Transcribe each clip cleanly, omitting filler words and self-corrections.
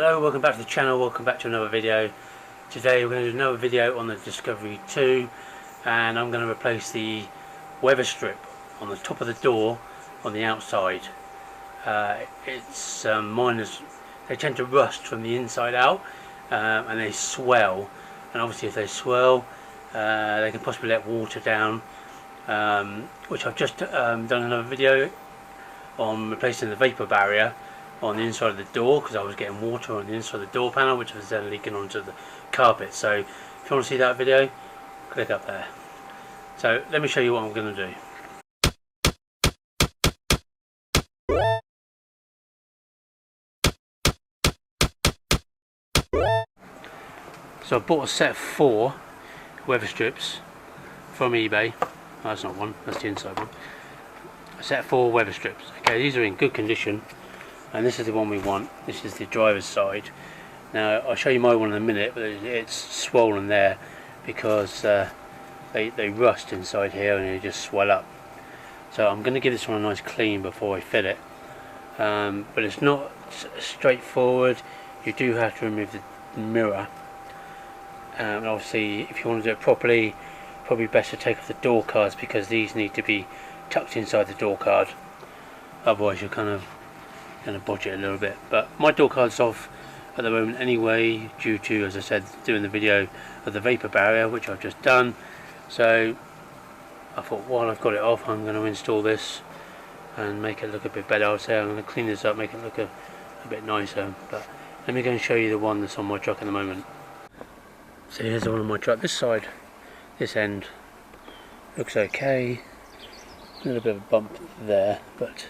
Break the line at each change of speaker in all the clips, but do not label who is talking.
Hello, welcome back to the channel, welcome back to another video. Today we're going to do another video on the Discovery 2 and I'm going to replace the weather strip on the top of the door on the outside. They tend to rust from the inside out and they swell, and obviously if they swell they can possibly let water down, which I've just done another video on replacing the vapor barrier on the inside of the door, because I was getting water on the inside of the door panel which was then leaking onto the carpet. So if you want to see that video, click up there. So let me show you what I'm going to do. So I bought a set of 4 weather strips from eBay. Oh, that's not one, that's the inside one. A set of 4 weather strips. Okay, these are in good condition. And this is the one we want. This is the driver's side. Now I'll show you my one in a minute, but it's swollen there because they rust inside here and they just swell up. So I'm going to give this one a nice clean before I fit it. But it's not straightforward. You do have to remove the mirror. And obviously if you want to do it properly, probably best to take off the door cards, because these need to be tucked inside the door card. Otherwise you're kind of going to bodge it a little bit. But my door card's off at the moment anyway, due to, as I said, doing the video of the vapor barrier, which I've just done. So I thought, while I've got it off, I'm going to install this and make it look a bit better. I would say I'm going to clean this up, make it look a bit nicer. But let me go and show you the one that's on my truck at the moment. So here's the one on my truck. This side, this end looks okay. A little bit of a bump there, but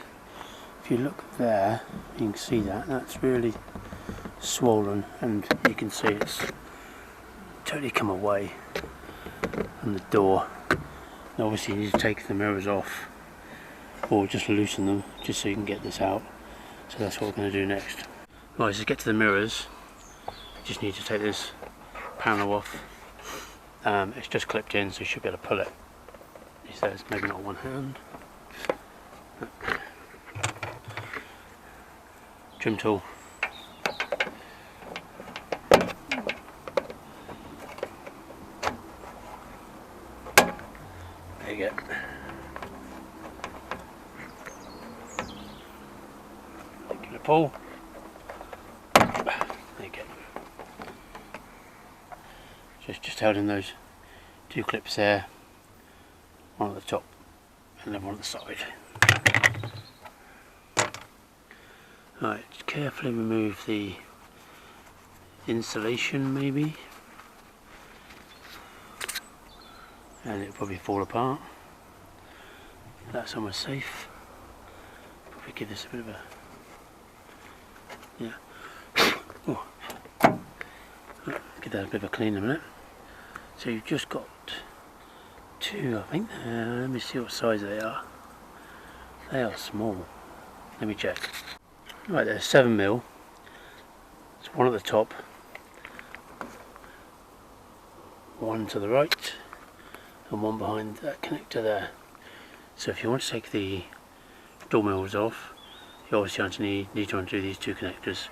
if you look there, you can see that's really swollen, and you can see it's totally come away from the door. And obviously you need to take the mirrors off, or just loosen them, just so you can get this out. So that's what we're going to do next. Right, so to get to the mirrors, you just need to take this panel off. It's just clipped in, so you should be able to pull it. He says maybe not one hand. Trim tool. There you go. Give it a pull. There you go. Just held in those 2 clips there. One at the top and then one at the side. Right, just carefully remove the insulation maybe, and it'll probably fall apart. That's almost safe. Probably give this a bit of a, yeah. Oh. Give that a bit of a clean in a minute. So you've just got 2, I think. Let me see what size they are. They are small. Let me check. Right, there's 7mm. There's one at the top, one to the right, and one behind that connector there. So if you want to take the door mirrors off, you obviously need to undo these 2 connectors.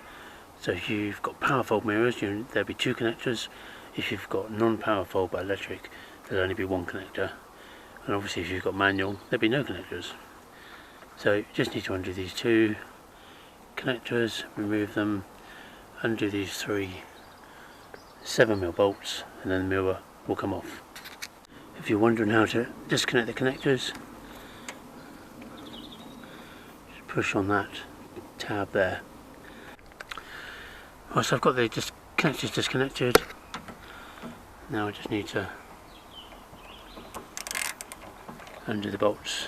So if you've got power fold mirrors, there'll be 2 connectors. If you've got non-power fold but electric, there'll only be 1 connector. And obviously if you've got manual, there'll be no connectors. So you just need to undo these 2 connectors, remove them, undo these 3 7mm bolts, and then the mirror will come off. If you're wondering how to disconnect the connectors, just push on that tab there. Right, so I've got the connectors disconnected. Now I just need to undo the bolts.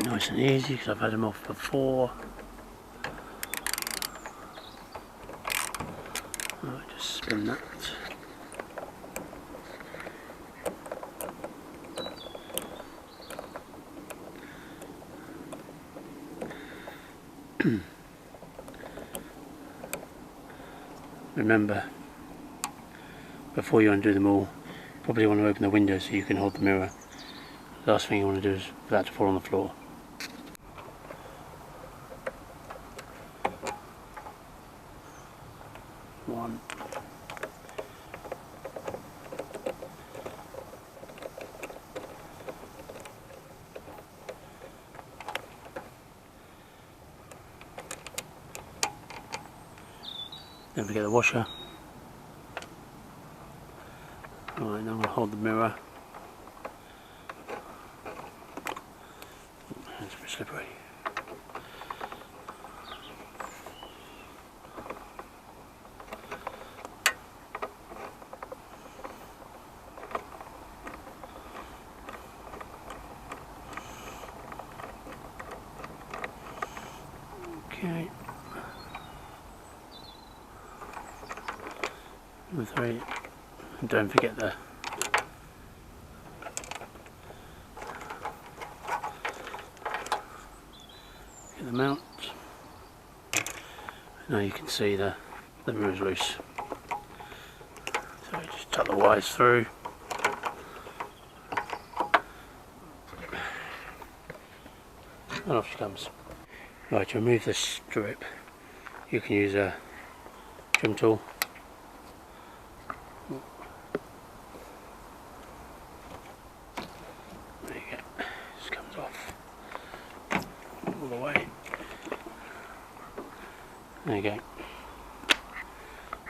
Nice and easy, because I've had them off before. Right, just spin that. Remember, before you undo them all, you probably want to open the window so you can hold the mirror The last thing you want to do is for that to fall on the floor. One. Don't forget the washer. Alright, now I'm going to hold the mirror. It's a bit slippery. Okay. Number 3. And don't forget the mount. Now you can see the mirror's loose. So just tuck the wires through. And off she comes. Right, to remove this strip, you can use a trim tool. There you go. This comes off all the way. There you go.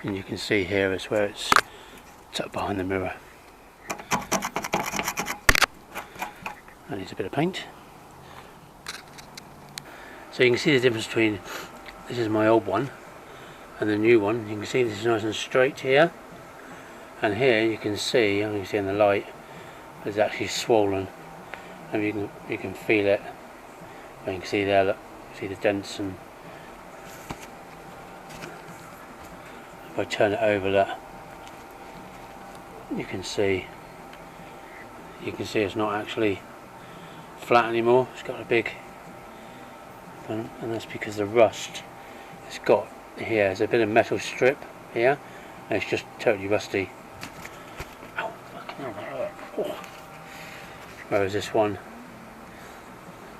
And you can see here is where it's tucked behind the mirror. That needs a bit of paint. So you can see the difference between, this is my old one and the new one. You can see this is nice and straight here, and here you can see in the light, it's actually swollen, and you can feel it. And you can see there, look, see the dents, and if I turn it over, look, you can see it's not actually flat anymore. It's got a big, and that's because the rust it's got here. There's a bit of metal strip here, and it's just totally rusty. Ow, fucking hell, that hurt. Oh. Whereas this one,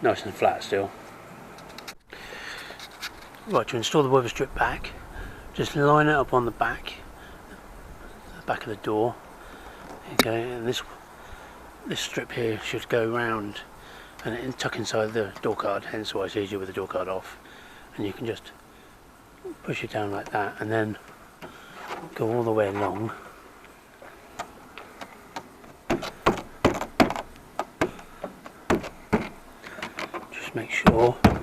nice and flat still. Right, to install the weather strip back, just line it up on the back of the door. Okay, and this strip here should go round and tuck inside the door card, hence why it's easier with the door card off. And you can just push it down like that and then go all the way along. Just make sure, there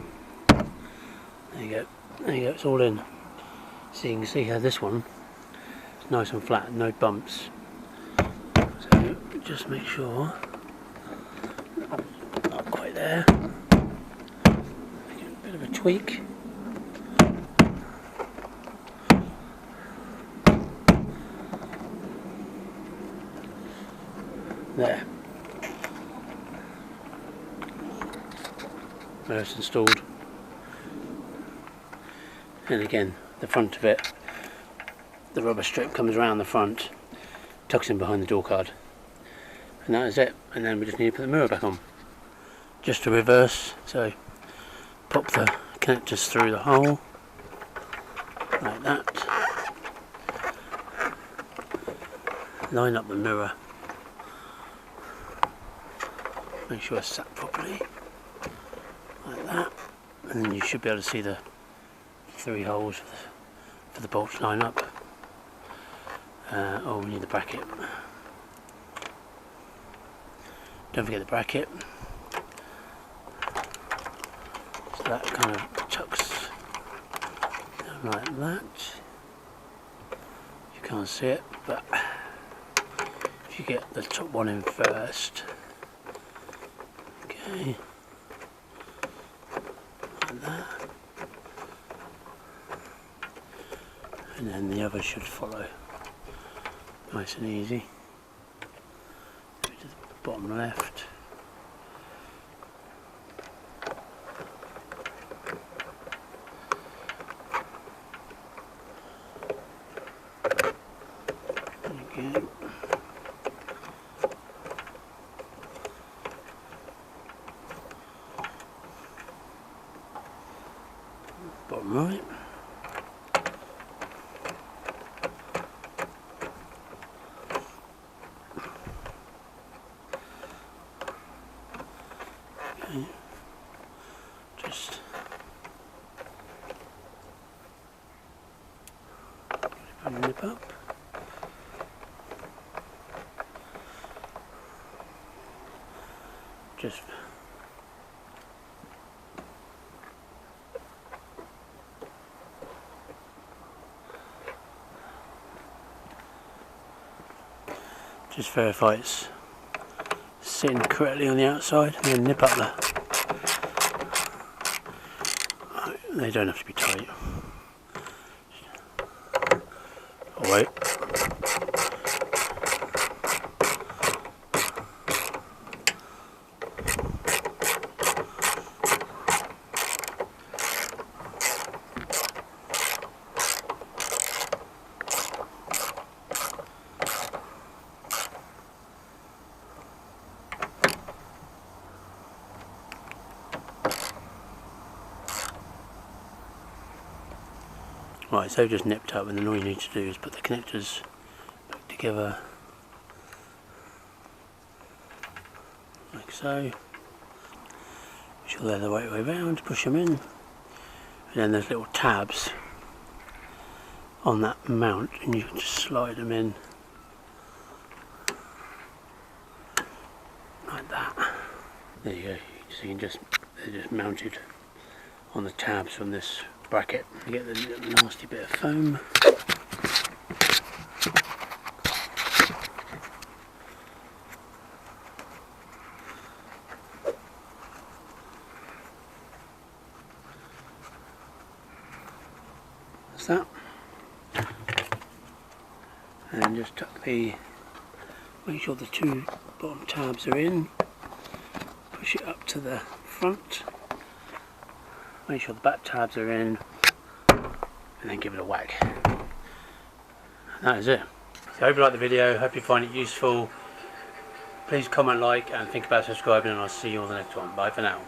you go, it's all in. So you can see how this one is nice and flat, no bumps. So just make sure, not quite there, a bit of a tweak. There. There it's installed. And again, the front of it, the rubber strip comes around the front, tucks in behind the door card. And that is it. And then we just need to put the mirror back on. Just to reverse, so pop the connectors through the hole, like that. Line up the mirror. Make sure it's sat properly, like that, and then you should be able to see the 3 holes for the bolts line up. Oh, we need the bracket. Don't forget the bracket. So that kind of tucks down like that. You can't see it, but if you get the top one in first. Okay, like that, and then the other should follow, nice and easy. Go to the bottom left, again. right. Okay. Just nip up. Just verify it's sitting correctly on the outside, and then nip up there. They don't have to be tight. Oh wait. Right, so just nipped up, and then all you need to do is put the connectors back together, like so. Make sure they're the right way round, push them in, and then there's little tabs on that mount, and you can just slide them in like that. There you go. So you can they're just mounted on the tabs from this bracket. You get the little nasty bit of foam. That's that. And just tuck make sure the two bottom tabs are in. Push it up to the front. Make sure the back tabs are in, and then give it a whack. And that is it. So I hope you like the video, hope you find it useful. Please comment, like, and think about subscribing, and I'll see you on the next one. Bye for now.